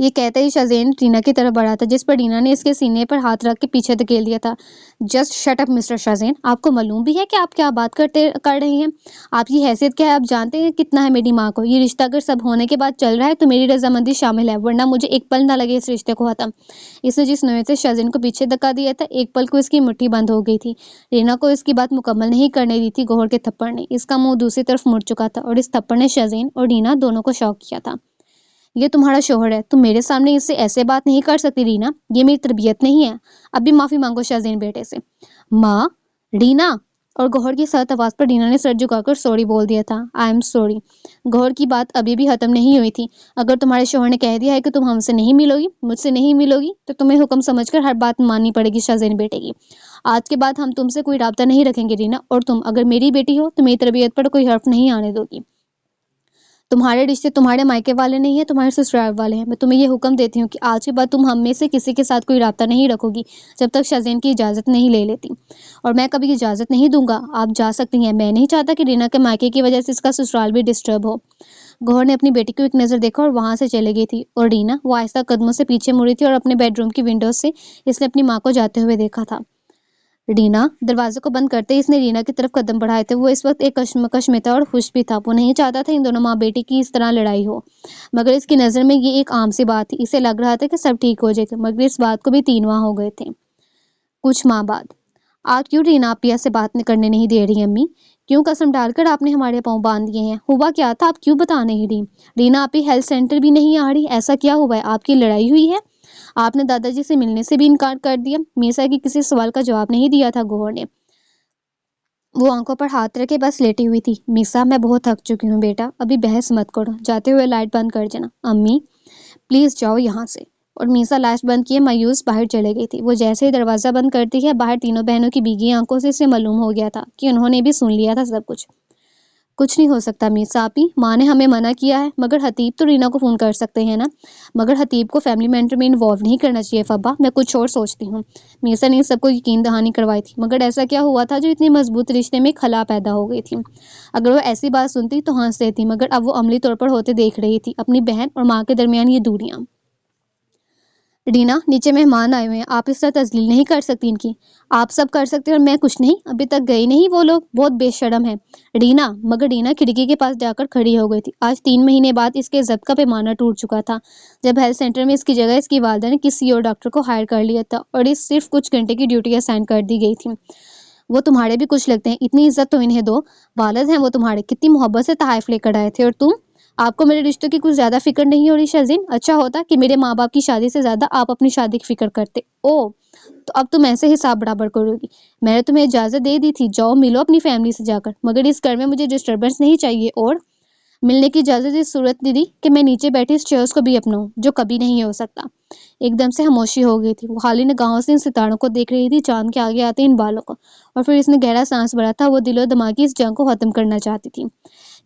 یہ کہتے ہی شازین رینا کی طرف بڑھا تھا، جس پر رینا نے اس کے سینے پر ہاتھ رکھ کے پیچھے دھکیل دیا تھا۔ جسٹ شٹ اپ مسٹر شازین، آپ کو معلوم بھی ہے کہ آپ کیا بات کر رہے ہیں؟ آپ کی حیثیت کیا ہے؟ آپ جانتے ہیں کتنا ہے میری ماں کو؟ یہ رشتہ اگر سب ہونے کے بعد چل رہا ہے تو میری رضامندی شامل ہے، ورنہ مجھے ایک پل نہ لگے اس رشتے کو ختم۔ اس نے جس نوعیت سے شازین کو پیچھے دھکا دیا تھا، ایک پل کو اس کی مٹھی بند ہو گئی تھی۔ رینا کو اس کی بات مکمل نہیں کرنے دی تھی گوہر کے تھپڑ نے۔ اس کا منہ دوسری طرف مڑ چکا تھا اور اس تھپڑ نے شازین اور رینا دونوں کو شوک کیا تھا۔ یہ تمہارا شوہر ہے، تم میرے سامنے اس سے ایسے بات نہیں کر سکتی رینا، یہ میری تربیت نہیں ہے۔ اب بھی معافی مانگو شازین بیٹے سے۔ ماں، رینا! اور گوہر کی سخت آواز پر رینا نے سر جھکا کر سوری بول دیا تھا۔ I am sorry. گوہر کی بات ابھی بھی ختم نہیں ہوئی تھی۔ اگر تمہارے شوہر نے کہہ دیا ہے کہ تم ہم سے نہیں ملو گی، مجھ سے نہیں ملو گی، تو تمہیں حکم سمجھ کر ہر بات ماننی پڑے گی شازین بیٹے کی۔ آج کے بعد ہم تم سے کوئی رابطہ نہیں رکھیں گے رینا، اور تم اگر میری بیٹی ہو تو میری تربیت پر کوئی حرف نہیں آنے دو گی۔ تمہارے رشتے تمہارے مائکے والے نہیں ہیں، تمہارے سسرال والے ہیں۔ میں تمہیں یہ حکم دیتی ہوں کہ آج کے بعد تم ہم میں سے کسی کے ساتھ کوئی رابطہ نہیں رکھو گی جب تک شازین کی اجازت نہیں لے لیتی، اور میں کبھی اجازت نہیں دوں گا۔ آپ جا سکتی ہیں، میں نہیں چاہتا کہ رینا کے مائکے کی وجہ سے اس کا سسرال بھی ڈسٹرب ہو۔ گوہر نے اپنی بیٹی کو ایک نظر دیکھا اور وہاں سے چلے گئی تھی، اور رینا وہ آہستہ قدموں سے پیچھے مڑی تھی اور اپنے بیڈ روم کی ونڈو سے اس نے اپنی ماں کو جاتے ہوئے دیکھا تھا۔ رینا! دروازے کو بند کرتے ہی اس نے رینا کی طرف قدم بڑھائے تھے۔ وہ اس وقت ایک کشمکش میں تھا اور خوش بھی تھا۔ وہ نہیں چاہتا تھا ان دونوں ماں بیٹی کی اس طرح لڑائی ہو، مگر اس کی نظر میں یہ ایک عام سی بات تھی۔ اسے لگ رہا تھا کہ سب ٹھیک ہو جائے گا، مگر اس بات کو بھی 3 ماہ ہو گئے تھے۔ کچھ ماہ بعد۔ آج کیوں رینا آپیہ سے بات کرنے نہیں دے رہی امی؟ کیوں قسم ڈال کر آپ نے ہمارے پاؤں باندھ دیے ہیں؟ ہوا کیا تھا؟ آپ کیوں بتا نہیں رہی؟ رینا آپی ہیلتھ سینٹر بھی نہیں آ رہی، ایسا کیا ہوا ہے؟ آپ کی لڑائی ہوئی ہے؟ آپ نے دادا جی سے ملنے سے بھی انکار کر دیا۔ میسا کی کسی سوال کا جواب نہیں دیا تھا گوہر نے۔ وہ آنکھوں پر ہاتھ رکھے بس لیٹی ہوئی تھی۔ میسا، میں بہت تھک چکی ہوں بیٹا، ابھی بحث مت کرو، جاتے ہوئے لائٹ بند کر دینا۔ امی پلیز جاؤ یہاں سے۔ اور میسا لائٹ بند کیے مایوس باہر چلے گئی تھی۔ وہ جیسے ہی دروازہ بند کرتی ہے، باہر تینوں بہنوں کی بھیگی آنکھوں سے اسے معلوم ہو گیا تھا کہ انہوں نے بھی سن لیا تھا سب کچھ۔ کچھ نہیں ہو سکتا میسا آپی، ماں نے ہمیں منع کیا ہے، مگر حتیب تو رینا کو فون کر سکتے ہیں نا؟ مگر حتیب کو فیملی میٹر میں انوالو نہیں کرنا چاہیے فابا، میں کچھ اور سوچتی ہوں۔ میسا نے سب کو یقین دہانی کروائی تھی، مگر ایسا کیا ہوا تھا جو اتنی مضبوط رشتے میں خلا پیدا ہو گئی تھی؟ اگر وہ ایسی بات سنتی تو ہنس دیتی، مگر اب وہ عملی طور پر ہوتے دیکھ رہی تھی اپنی بہن اور ماں کے درمیان یہ دوریاں۔ رینا، نیچے مہمان آئے ہوئے ہیں، آپ اس طرح تذلیل نہیں کر سکتی ان کی۔ آپ سب کر سکتے اور میں کچھ نہیں؟ ابھی تک گئے نہیں وہ لوگ، بہت بے شرم ہے رینا۔ مگر رینا کھڑکی کے پاس جا کر کھڑی ہو گئی تھی۔ آج 3 مہینے بعد اس کے ضبط کا پیمانہ ٹوٹ چکا تھا، جب ہیلتھ سینٹر میں اس کی جگہ اس کی والدہ نے کسی اور ڈاکٹر کو ہائر کر لیا تھا اور اس صرف کچھ گھنٹے کی ڈیوٹی اسائن کر دی گئی تھی۔ وہ تمہارے بھی کچھ لگتے ہیں، اتنی عزت تو انہیں دو۔ والد ہیں وہ تمہارے، کتنی محبت سے تحائف لے کر آئے تھے، اور تم؟ آپ کو میرے رشتوں کی کچھ زیادہ فکر نہیں ہو رہی شازین؟ اچھا ہوتا کہ میرے ماں باپ کی شادی سے زیادہ آپ اپنی شادی کی فکر کرتے۔ او تو اب تم ایسے حساب برابر کرو گی؟ میں نے تمہیں اجازت دے دی تھی، جاؤ ملو اپنی فیملی سے جا کر، مگر اس گھر میں مجھے ڈسٹربنس نہیں چاہیے۔ اور ملنے کی اجازت اس صورت دی کہ میں نیچے بیٹھی اس چیئرز کو بھی اپناؤں، جو کبھی نہیں ہو سکتا۔ ایک دم سے خاموشی ہو گئی تھی۔ وہ خالی نگاہوں سے ان ستاروں کو دیکھ رہی تھی، چاند کے آگے آتے ان بالوں کو، اور پھر اس نے گہرا سانس بھرا تھا۔ وہ دل و دماغ کی اس جنگ کو ختم کرنا چاہتی تھی۔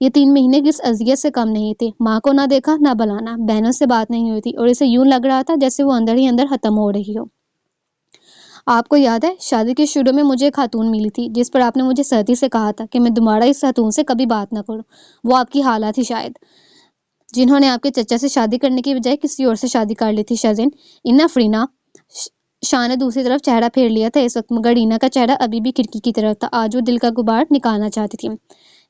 یہ 3 مہینے کس اذیت سے کم نہیں تھے۔ ماں کو نہ دیکھا نہ بلانا، بہنوں سے بات نہیں ہوئی تھی، اور اسے یوں لگ رہا تھا جیسے وہ اندر ہی اندر ختم ہو رہی ہو۔ آپ کو یاد ہے شادی کے شروع میں مجھے ایک خاتون ملی تھی، جس پر آپ نے مجھے سردی سے کہا تھا کہ میں دوبارہ اس خاتون سے کبھی بات نہ کروں؟ وہ آپ کی خالہ تھی شاید، جنہوں نے آپ کے چچا سے شادی کرنے کی بجائے کسی اور سے شادی کر لی تھی شازین۔ انف رینا۔ شاہ نے دوسری طرف چہرہ پھیر لیا تھا اس وقت، مگر رینا کا چہرہ ابھی بھی کھڑکی کی طرف تھا۔ آج وہ دل کا غبار نکالنا چاہتی تھی۔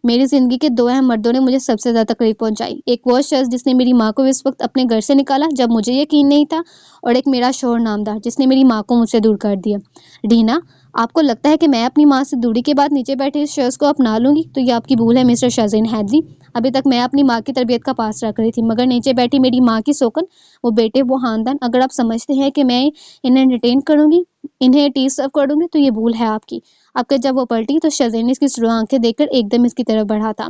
میری زندگی کے 2 اہم مردوں نے مجھے سب سے زیادہ تکلیف پہنچائی، ایک وہ شخص جس نے میری ماں کو اس وقت اپنے گھر سے نکالا جب مجھے یقین نہیں تھا، اور ایک میرا شوہر نامدار جس نے میری ماں کو مجھ سے دور کر دیا۔ رینا، آپ کو لگتا ہے کہ میں اپنی ماں سے دوری کے بعد نیچے بیٹھے اس شخص کو اپنا لوں گی؟ تو یہ آپ کی بھول ہے مسٹر شازین ہیدلی۔ ابھی تک میں اپنی ماں کی تربیت کا پاس رکھ رہی تھی، مگر نیچے بیٹھی میری ماں کی سوکن، وہ بیٹے، وہ خاندان، اگر آپ سمجھتے ہیں کہ میں انہیں انٹرٹین کروں گی، انہیں ٹی سرو کروں گی، تو یہ بھول ہے آپ کی۔ اب کہ جب وہ پلٹی تو شازین نے اس کی سرخ آنکھیں دیکھ کر ایک دم اس کی طرف بڑھا تھا۔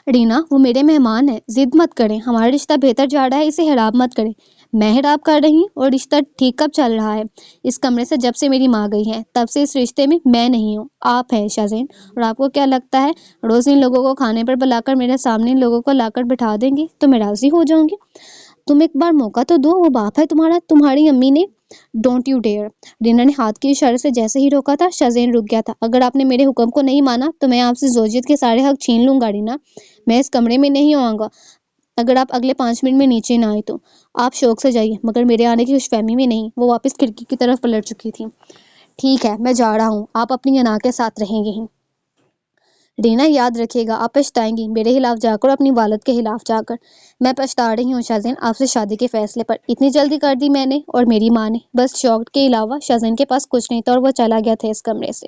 رینا، وہ میرے مہمان ہیں، ضد مت کریں، ہمارا رشتہ بہتر جا رہا ہے، اسے خراب مت کریں۔ میں خراب کر رہی ہوں؟ اور رشتہ ٹھیک کب چل رہا ہے؟ اس کمرے سے جب سے میری ماں گئی ہے تب سے اس رشتے میں نہیں ہوں، آپ ہیں شازین۔ اور آپ کو کیا لگتا ہے روز ان لوگوں کو کھانے پر بلا کر میرے سامنے ان لوگوں کو لا کر بٹھا دیں گے تو میں راضی ہو جاؤں گی؟ تم ایک بار موقع تو دو، وہ باپ ہے تمہارا، تمہاری امی نے۔ Don't you dear. رینا نے ہاتھ کے اشارے سے جیسے ہی روکا تھا، شازین رک گیا تھا۔ اگر آپ نے میرے حکم کو نہیں مانا تو میں آپ سے زوجیت کے سارے حق چھین لوں گا رینا، میں اس کمرے میں نہیں آؤں گا۔ اگر آپ اگلے 5 منٹ میں نیچے نہ آئے تو آپ شوق سے جائیے، مگر میرے آنے کی خوش فہمی میں نہیں، وہ واپس کھڑکی کی طرف پلٹ چکی تھی۔ ٹھیک ہے، میں جا رہا ہوں، آپ اپنی انا کے ساتھ رہیں گے ہی۔ رینا یاد رکھیے گا، آپ پچھتائیں گی میرے خلاف جا کر اور اپنی والد کے خلاف جا کر۔ میں پچھتا رہی ہوں شازین آپ سے شادی کے فیصلے پر، اتنی جلدی کر دی میں نے اور میری ماں نے۔ بس شوق کے علاوہ شازین کے پاس کچھ نہیں تھا اور وہ چلا گیا تھا اس کمرے سے۔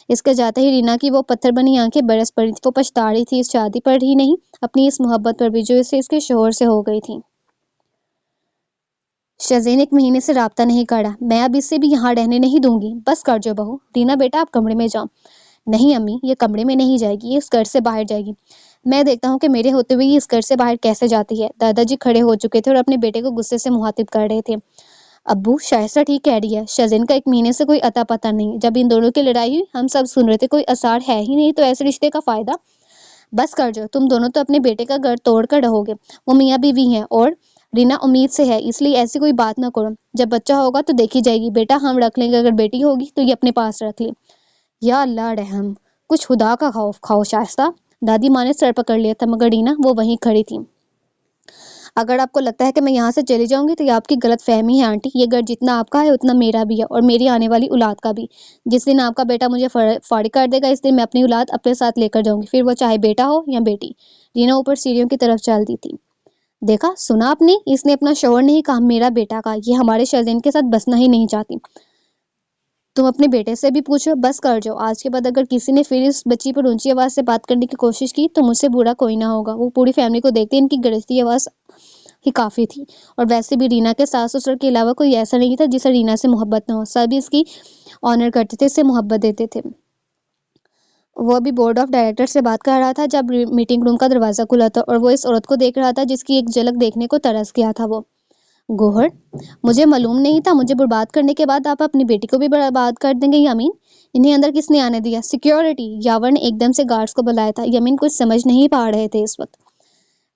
اس کے جاتے ہی رینا کی وہ پتھر بنی آنکھیں برس پڑی تھی۔ وہ پچھتا رہی تھی اس شادی پر ہی نہیں، اپنی اس محبت پر بھی جو اسے اس کے شوہر سے ہو گئی تھی۔ شازین 1 مہینے سے رابطہ نہیں کرا، میں اب اسے بھی یہاں رہنے نہیں دوں گی۔ بس کر جو بہو۔ رینا بیٹا آپ کمرے میں جاؤ۔ نہیں امی، یہ کمرے میں نہیں جائے گی، یہ اس گھر سے باہر جائے گی۔ میں دیکھتا ہوں کہ میرے ہوتے ہوئے یہ اس گھر سے باہر کیسے جاتی ہے۔ دادا جی کھڑے ہو چکے تھے اور اپنے بیٹے کو غصے سے مخاطب کر رہے تھے۔ ابو، شائستہ ٹھیک کہہ رہی ہے، شازین کا 1 مہینے سے کوئی اتا پتہ نہیں۔ جب ان دونوں کی لڑائی ہوئی ہم سب سن رہے تھے، کوئی اثار ہے ہی نہیں، تو ایسے رشتے کا فائدہ۔ بس کر جو، تم دونوں تو اپنے بیٹے کا گھر توڑ کر رہو گے۔ وہ میاں بیوی ہیں اور رینا امید سے ہے، اس لیے ایسی کوئی بات نہ کرو۔ جب بچہ ہوگا تو دیکھی جائے گی، بیٹا ہم رکھ لیں گے، اگر بیٹی ہوگی تو یہ اپنے پاس رکھ لے۔ یا اللہ رحم، کچھ خدا کا خوف کھاؤ شائستہ۔ دادی ماں نے سر پکڑ لیا تھا مگر رینا وہ وہیں کھڑی تھی۔ اگر آپ کو لگتا ہے کہ میں یہاں سے چلی جاؤں گی تو یہ آپ کی غلط فہمی ہے آنٹی، یہ گھر جتنا آپ کا ہے اتنا میرا بھی ہے اور میری آنے والی اولاد کا بھی۔ جس دن آپ کا بیٹا مجھے فارغ کر دے گا اس دن میں اپنی اولاد اپنے ساتھ لے کر جاؤں گی، پھر وہ چاہے بیٹا ہو یا بیٹی۔ رینا اوپر سیڑھیوں کی طرف چل دی تھی۔ دیکھا، سنا آپ نے، اس نے اپنا شوہر نہیں کہا، میرا بیٹا کا۔ یہ ہمارے شازین کے ساتھ بسنا ہی نہیں چاہتی۔ تم اپنے بیٹے سے بھی پوچھو۔ بس کر جاؤ، آج کے بعد اگر کسی نے پھر اس بچی پر اونچی آواز سے بات کرنے کی کوشش کی تو مجھ سے برا کوئی نہ ہوگا۔ وہ پوری فیملی کو دیکھتے ان کی گرجتی آواز ہی کافی تھی، اور ویسے بھی رینا کے ساس سسر کے علاوہ کوئی ایسا نہیں تھا جسے رینا سے محبت نہ ہو۔ سب اس کی آنر کرتے تھے، اسے محبت دیتے تھے۔ وہ ابھی بورڈ آف ڈائریکٹر سے بات کر رہا تھا جب میٹنگ روم کا دروازہ کھلا تھا اور وہ اس عورت کو دیکھ رہا تھا جس کی ایک جھلک دیکھنے کو ترس گیا تھا۔ وہ گوہر، مجھے معلوم نہیں تھا مجھے برباد کرنے کے بعد آپ اپنی بیٹی کو بھی برباد کر دیں گے یامین۔ انہیں اندر کس نے آنے دیا؟ سیکیورٹی، یاور نے ایک دم سے گارڈز کو بلایا تھا۔ یامین کچھ سمجھ نہیں پا رہے تھے اس وقت۔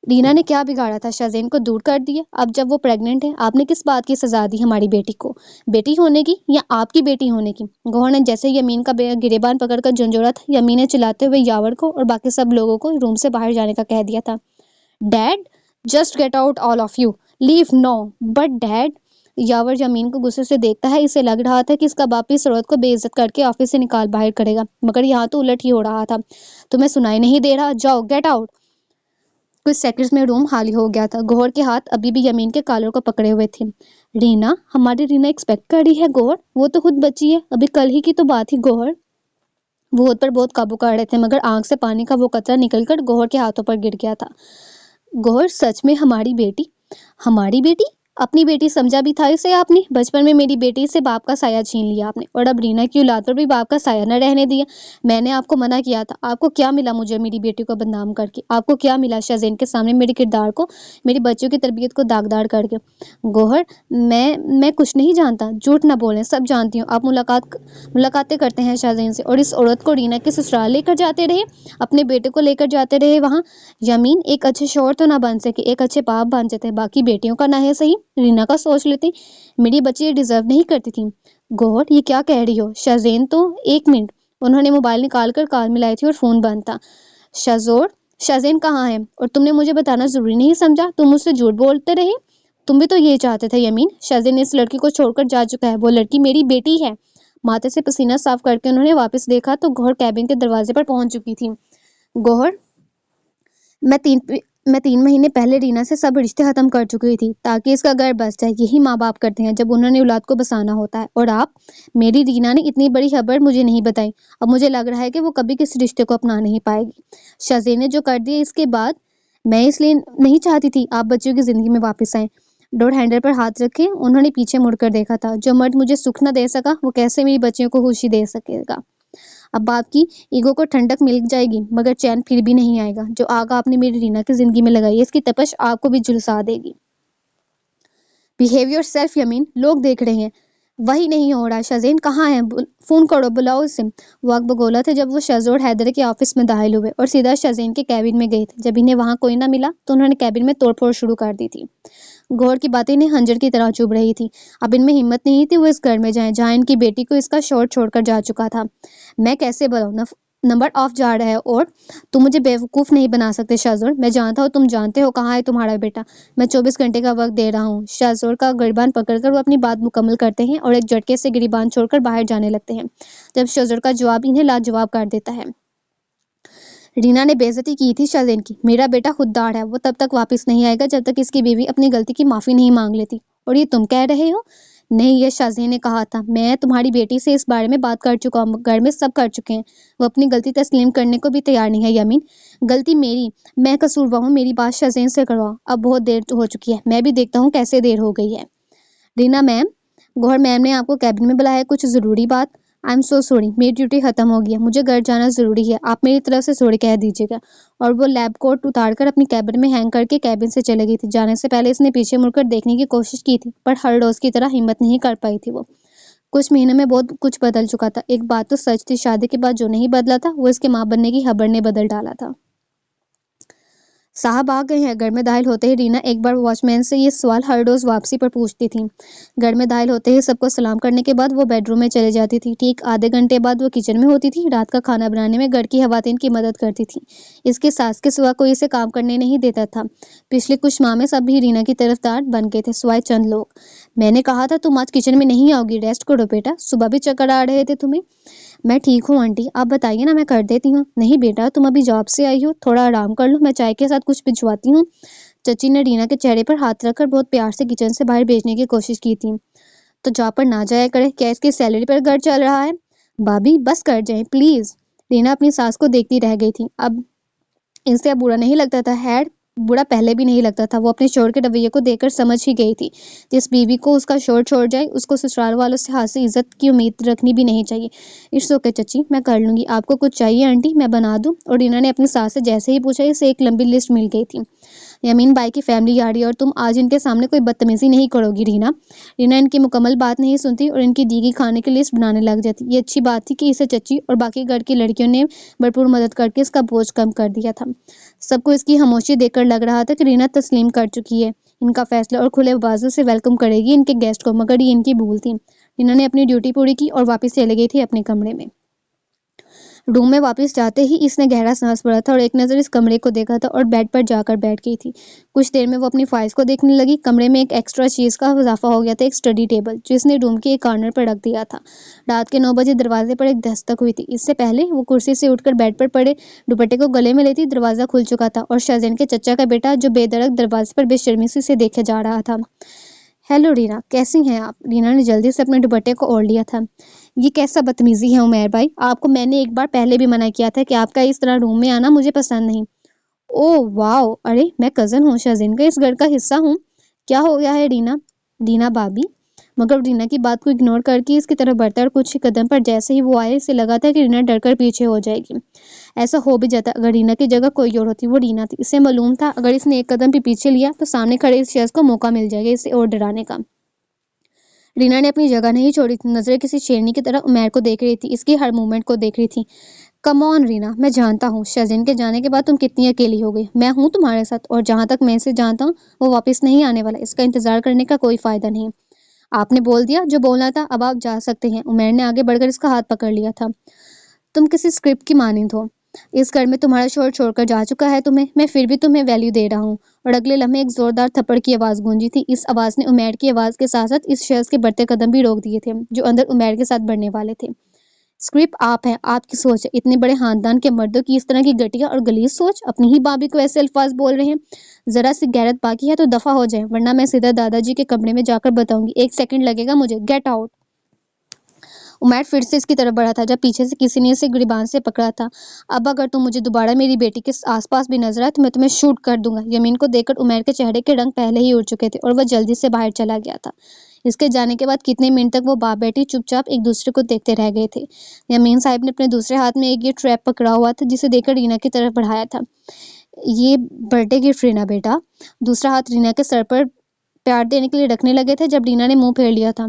رینا نے کیا بگاڑا تھا؟ شازین کو دور کر دیا۔ اب جب وہ پریگننٹ ہے، آپ نے کس بات کی سزا دی ہماری بیٹی کو؟ بیٹی ہونے کی یا آپ کی بیٹی ہونے کی؟ گوہر نے جیسے یمین کا گریبان پکڑ کر جھنجھوڑا تھا، یمین نے چلاتے ہوئے یاور کو اور باقی سب لوگوں کو روم سے باہر جانے کا کہہ دیا تھا۔ Dad, just get out all of you, leave now. But dad, Yawar Yameen کو غصے سے دیکھتا ہے۔ اسے لگ رہا تھا کہ اس کا باپ اس عورت کو بے عزت کر کے آفس سے نکال باہر کرے گا، مگر یہاں تو الٹ ہی ہو رہا تھا۔ تمہیں سنائی نہیں دے رہا؟ جاؤ، گیٹ آؤٹ۔ کچھ سیکنڈز میں روم خالی ہو گیا تھا۔ گوہر کے ہاتھ ابھی بھی یمین کے کالر کو پکڑے ہوئے تھے۔ رینا، ہماری رینا ایکسپیکٹ کر رہی ہے گوہر، وہ تو خود بچی ہے، ابھی کل ہی کی تو بات ہی گوہر۔ وہ خود پر بہت قابو کر رہے تھے مگر آنکھ سے پانی کا وہ قطرہ نکل کر گوہر کے ہاتھوں پر گر گیا تھا۔ گوہر، سچ میں ہماری بیٹی؟ ہماری بیٹی؟ اپنی بیٹی سمجھا بھی تھا اسے آپ نے؟ بچپن میں میری بیٹی سے باپ کا سایہ چھین لیا آپ نے، اور اب رینا کی اولاد پر بھی باپ کا سایہ نہ رہنے دیا۔ میں نے آپ کو منع کیا تھا۔ آپ کو کیا ملا مجھے میری بیٹی کو بدنام کر کے؟ آپ کو کیا ملا شازین کے سامنے میرے کردار کو، میری بچوں کی تربیت کو داغدار کر کے؟ گوہر، میں کچھ نہیں جانتا، جھوٹ نہ بولیں، سب جانتی ہوں۔ آپ ملاقاتیں کرتے ہیں شازین سے اور اس عورت کو رینا کے سسرال لے کر جاتے رہے، اپنے بیٹے کو لے کر جاتے رہے وہاں۔ یمین ایک اچھے شوہر تو نہ بن سکے، ایک اچھے باپ بن جاتے، باقی بیٹیوں کا نہ ہے صحیح، رینا کا سوچ لیتے۔ میری بچی یہ ڈیزرو نہیں کرتی تھی۔ گوہر، یہ کیا کہہ رہی ہو؟ شازین تو 1 منٹ، انہوں نے موبائل نکال کر کال ملائی تھی اور فون بند تھا۔ شازین کہاں ہے؟ اور تم نے مجھے بتانا ضروری نہیں سمجھا؟ تم مجھ سے جھوٹ بولتے رہے، تم بھی تو یہ چاہتے تھے یمین۔ شازین اس لڑکی کو چھوڑ کر جا چکا ہے، وہ لڑکی میری بیٹی ہے۔ ماتھے سے پسینہ صاف کر کے انہوں نے واپس دیکھا تو گوہر کیبن کے دروازے پر پہنچ چکی تھی۔ گوہر، میں 3 مہینے پہلے رینا سے سب رشتے ختم کر چکی تھی تاکہ اس کا گھر بس جائے۔ یہی ماں باپ کرتے ہیں جب انہوں نے اولاد کو بسانا ہوتا ہے، اور آپ؟ میری رینا نے اتنی بڑی خبر مجھے نہیں بتائی۔ اب مجھے لگ رہا ہے کہ وہ کبھی کسی رشتے کو اپنا نہیں پائے گی۔ شازین نے جو کر دیا اس کے بعد، میں اس لیے نہیں چاہتی تھی آپ بچیوں کی زندگی میں واپس آئیں۔ ڈور ہینڈل پر ہاتھ رکھے انہوں نے پیچھے مڑ کر دیکھا تھا۔ جو مرد مجھے سکھ نہ دے سکا وہ کیسے میری بچیوں کو خوشی دے سکے گا؟ اب آپ کی ایگو کو ٹھنڈک مل جائے گی مگر چین پھر بھی نہیں آئے گا۔ جو آگ آپ نے میری رینا کی زندگی میں لگائی ہے اس کی تپش آپ کو بھی جھلسا دے گی۔ بیہیو یور سیلف یمین، لوگ دیکھ رہے ہیں۔ وہی نہیں ہو رہا، شازین کہاں ہے؟ فون کرو، بلاؤ اسے۔ وہ آگ بگولا تھے جب وہ شہزور حیدر کے آفس میں داخل ہوئے اور سیدھا شازین کے کیبن میں گئے تھے۔ جب انہیں وہاں کوئی نہ ملا تو انہوں نے کیبن میں توڑ پھوڑ شروع کر دی تھی۔ گوہر کی باتیں انہیں خنجر کی طرح چبھ رہی تھی۔ اب ان میں ہمت نہیں تھی وہ اس گھر میں جائیں جہاں ان کی بیٹی کو اس کا شوہر چھوڑ کر جا چکا تھا۔ میں کیسے بلاؤں؟ نمبر آف جا رہا ہے اور تم مجھے بیوقوف نہیں بنا سکتے شہزور. میں جانتا ہوں تم جانتے ہو کہاں ہے تمہارا بیٹا. میں 24 گھنٹے کا وقت دے رہا ہوں. شہزور کا گریبان پکڑ کر وہ اپنی بات مکمل کرتے ہیں اور ایک جھٹکے سے گریبان چھوڑ کر باہر جانے لگتے ہیں جب شہزور کا جواب انہیں لاجواب کر دیتا ہے. رینا نے بے عزتی کی تھی شازین کی. میرا بیٹا خوددار ہے. وہ تب تک واپس نہیں آئے گا جب تک اس کی بیوی اپنی غلطی کی معافی نہیں مانگ لیتی. اور یہ تم کہہ رہے ہو؟ نہیں، یہ شازین نے کہا تھا. میں تمہاری بیٹی سے اس بارے میں بات کر چکا ہوں. گھر میں سب کر چکے ہیں. وہ اپنی غلطی تسلیم کرنے کو بھی تیار نہیں ہے. یمین، غلطی میری. میں قصوروار ہوں. میری بات شازین سے کرواؤ. اب بہت دیر ہو چکی ہے. میں بھی دیکھتا ہوں کیسے دیر ہو گئی ہے. رینا میم، گوہر میم نے آپ کو کیبن میں بلایا. کچھ ضروری بات؟ آئی ایم سو سوری، میری ڈیوٹی ختم ہو گئی ہے. مجھے گھر جانا ضروری ہے. آپ میری طرف سے سوری کہہ دیجیے گا. اور وہ لیب کوٹ اتار کر اپنی کیبن میں ہینگ کر کے کیبن سے چلے گئی تھی. جانے سے پہلے اس نے پیچھے مڑ کر دیکھنے کی کوشش کی تھی پر ہر روز کی طرح ہمت نہیں کر پائی تھی. وہ کچھ مہینوں میں بہت کچھ بدل چکا تھا. ایک بات تو سچ تھی، شادی کے بعد جو نہیں بدلا تھا وہ اس کے ماں بننے کی خبر نے بدل ڈالا تھا. صاحب آ گئے ہیں. گھر میں داخل ہوتے ہی رینا ایک بار واچ مین سے یہ سوال ہر روز واپسی پر پوچھتی تھی. گھر میں داخل ہوتے ہی سب کو سلام کرنے کے بعد وہ بیڈ روم میں چلے جاتی تھی. ٹھیک آدھے گھنٹے بعد وہ کچن میں ہوتی تھی. رات کا کھانا بنانے میں گھر کی خواتین کی مدد کرتی تھی. اس کی ساس کے سوا کوئی اسے کام کرنے نہیں دیتا تھا. پچھلے کچھ ماہ میں سب بھی رینا کی طرفدار بن گئے تھے سوائے چند لوگ. میں نے کہا تھا تم آج کچن میں نہیں آؤ گی. ریسٹ کرو بیٹا. صبح بھی چکر آ رہے تھے تمہیں. میں ٹھیک ہوں آنٹی، آپ بتائیے نا، میں کر دیتی ہوں. نہیں بیٹا، تم ابھی جاب سے آئی ہو، تھوڑا آرام کر لو. میں چائے کے ساتھ کچھ بھجواتی ہوں. چچی نے رینا کے چہرے پر ہاتھ رکھ کر بہت پیار سے کچن سے باہر بھیجنے کی کوشش کی تھی. تو جاب پر نہ جایا کرے. کیا اس کی سیلری پر گھر چل رہا ہے؟ بھابھی بس کر جائیں پلیز. رینا اپنی ساس کو دیکھتی رہ گئی تھی. اب اس سے اب برا نہیں لگتا تھا. خیر، برا پہلے بھی نہیں لگتا تھا. وہ اپنے شوہر کے رویے کو دیکھ کر سمجھ ہی گئی تھی. جس بیوی کو اس کا شوہر چھوڑ جائے اس کو سسرال والوں سے ہاتھ سے عزت کی امید رکھنی بھی نہیں چاہیے. اٹس اوکے چچی، میں کر لوں گی. آپ کو کچھ چاہیے آنٹی؟ میں بنا دوں. اور رینا نے اپنی ساس سے جیسے ہی پوچھا اسے ایک لمبی لسٹ مل گئی تھی. یمین بائی کی فیملی آ رہی ہے اور تم آج ان کے سامنے کوئی بدتمیزی نہیں کرو گی رینا. رینا ان کی مکمل بات نہیں سنتی اور ان کی دی گئی کھانے کی لسٹ بنانے لگ جاتی. یہ اچھی بات تھی کہ اسے چچی اور باقی گھر کی لڑکیوں نے بھرپور مدد کر کے اس کا بوجھ کم کر دیا تھا. سب کو اس کی خاموشی دیکھ کر لگ رہا تھا کہ رینا تسلیم کر چکی ہے ان کا فیصلہ اور کھلے بازو سے ویلکم کرے گی ان کے گیسٹ کو. مگر یہ ان کی بھول تھی. رینا نے اپنی ڈیوٹی پوری کی اور واپس چلے گئی تھی اپنے کمرے میں. روم میں واپس جاتے ہی اس نے گہرا سانس بھرا تھا اور ایک نظر اس کمرے کو دیکھا تھا اور بیڈ پر جا کر بیٹھ گئی تھی. کچھ دیر میں وہ اپنی فائلز کو دیکھنے لگی. کمرے میں ایک ایکسٹرا چیز کا اضافہ ہو گیا تھا، ایک اسٹڈی ٹیبل جو اس نے روم کے ایک کارنر پر رکھ دیا تھا. رات کے 9 بجے دروازے پر ایک دستک ہوئی تھی. اس سے پہلے وہ کرسی سے اٹھ کر بیڈ پر پڑے دوپٹے کو گلے میں لیتی. دروازہ کھل چکا تھا اور شازین کے چچا کا بیٹا جو بے دھڑک دروازے پر بے شرمی سے اسے دیکھے جا رہا تھا. ہیلو رینا، کیسی ہیں آپ؟ رینا نے جلدی سے اپنے دوپٹے کو اوڑھ لیا تھا. یہ کیسا بدتمیزی ہے عمیر بھائی؟ آپ کو میں نے ایک بار پہلے بھی منع کیا تھا کہ آپ کا اس طرح روم میں آنا مجھے پسند نہیں. اوہ واو، ارے میں کزن ہوں شازین کا، اس گھر کا حصہ ہوں. کیا ہو گیا ہے رینا؟ رینا بھابھی. مگر رینا کی بات کو اگنور کر کے اس کی طرف بڑھتا اور کچھ قدم پر جیسے ہی وہ آئے اسے لگا تھا کہ رینا ڈر کر پیچھے ہو جائے گی. ایسا ہو بھی جاتا اگر رینا کی جگہ کوئی اور ہوتی. وہ رینا تھی. اسے معلوم تھا اگر اس نے ایک قدم بھی پیچھے لیا تو سامنے کھڑے اس شخص کو موقع مل جائے گا اسے اور ڈرانے کا. رینا نے اپنی جگہ نہیں چھوڑی تھی. نظریں کسی شیرنی کی طرح عمیر کو دیکھ رہی تھی. اس کی ہر موومنٹ کو دیکھ رہی تھی. کم آن رینا، میں جانتا ہوں شازین کے جانے کے بعد تم کتنی اکیلی ہو گئی. میں ہوں تمہارے ساتھ اور جہاں تک میں اسے جانتا ہوں وہ واپس نہیں آنے والا. اس کا انتظار کرنے کا کوئی فائدہ نہیں. آپ نے بول دیا جو بولنا تھا. اب آپ جا سکتے ہیں. عمیر نے آگے بڑھ کر اس کا ہاتھ پکڑ لیا تھا. تم کسی اسکرپٹ کی مانند ہو. اس گھر میں تمہارا شوہر چھوڑ کر جا چکا ہے تمہیں. میں پھر بھی تمہیں ویلیو دے رہا ہوں. اور اگلے لمحے ایک زوردار تھپڑ کی آواز گونجی تھی. اس آواز نے عمیر کی آواز کے ساتھ ساتھ اس شخص کے بڑھتے قدم بھی روک دیے تھے جو اندر عمیر کے ساتھ بڑھنے والے تھے. اسکرپٹ آپ ہیں، آپ کی سوچ ہے. اتنے بڑے خاندان کے مردوں کی اس طرح کی گھٹیا اور غلیظ سوچ. اپنی ہی بھابھی کو ایسے الفاظ بول رہے ہیں. ذرا سی غیرت باقی ہے تو دفع ہو جائیں ورنہ میں سیدھا دادا جی کے کمرے میں جا کر بتاؤں گی. 1 سیکنڈ لگے گا مجھے. Get out. عمیر پھر سے اس کی طرف بڑھا تھا جب پیچھے سے کسی نے اسے گریبان سے پکڑا تھا. اب اگر تم مجھے دوبارہ میری بیٹی کے آس پاس بھی نظر آئے تو میں تمہیں شوٹ کر دوں گا. یمین کو دیکھ کر عمیر کے چہرے کے رنگ پہلے ہی اڑ چکے تھے اور وہ جلدی سے باہر چلا گیا تھا. اس کے جانے کے بعد کتنے منٹ تک وہ باپ بیٹی چپ چاپ ایک دوسرے کو دیکھتے رہ گئے تھے. یمین صاحب نے اپنے دوسرے ہاتھ میں ایک یہ ٹریپ پکڑا ہوا تھا جسے دیکھ کر رینا کی طرف بڑھایا تھا. یہ برتھ ڈے گفٹ رینا بیٹا. دوسرا ہاتھ رینا کے سر پر پیار دینے کے لیے رکھنے لگے تھے جب رینا نے منہ پھیر لیا تھا.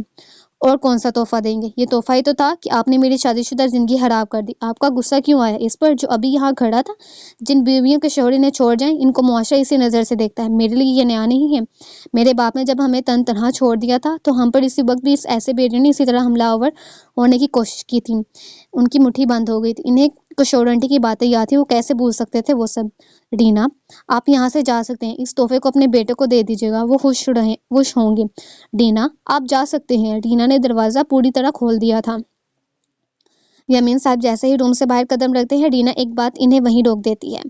اور کون سا تحفہ دیں گے؟ یہ تحفہ ہی تو تھا کہ آپ نے میری شادی شدہ زندگی خراب کر دی. آپ کا غصہ کیوں آیا اس پر جو ابھی یہاں کھڑا تھا؟ جن بیویوں کے شوہر انہیں چھوڑ جائیں ان کو معاشرہ اسی نظر سے دیکھتا ہے. میرے لیے یہ نیا نہیں ہے. میرے باپ نے جب ہمیں تن تنہا چھوڑ دیا تھا تو ہم پر اسی وقت بھی ایسے بیٹے نے اسی طرح حملہ آور ہونے کی کوشش کی تھی. ان کی مٹھی بند ہو گئی تھی. انہیں کشور آنٹی کی باتیں یاد تھی، وہ کیسے بھول سکتے تھے وہ سب۔ رینا، آپ یہاں سے جا سکتے ہیں، اس تحفے کو اپنے بیٹے کو دے دیجیے گا، وہ خوش ہوں گے۔ رینا، آپ جا سکتے ہیں۔ رینا نے دروازہ پوری طرح کھول دیا تھا۔ یمین صاحب جیسے ہی روم سے باہر قدم رکھتے ہیں، رینا ایک بات انہیں وہیں روک دیتی ہے۔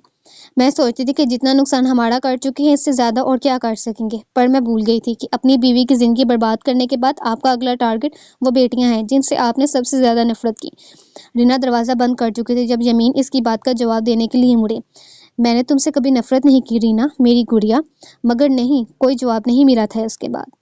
میں سوچتی تھی کہ جتنا نقصان ہمارا کر چکی ہے، اس سے زیادہ اور کیا کر سکیں گے، پر میں بھول گئی تھی کہ اپنی بیوی کی زندگی برباد کرنے کے بعد آپ کا اگلا ٹارگٹ وہ بیٹیاں ہیں جن سے آپ نے سب سے زیادہ نفرت کی۔ رینا دروازہ بند کر چکی تھی جب یمین اس کی بات کا جواب دینے کے لیے مڑے۔ میں نے تم سے کبھی نفرت نہیں کی رینا، میری گڑیا، مگر نہیں، کوئی جواب نہیں ملا تھا اس کے بعد۔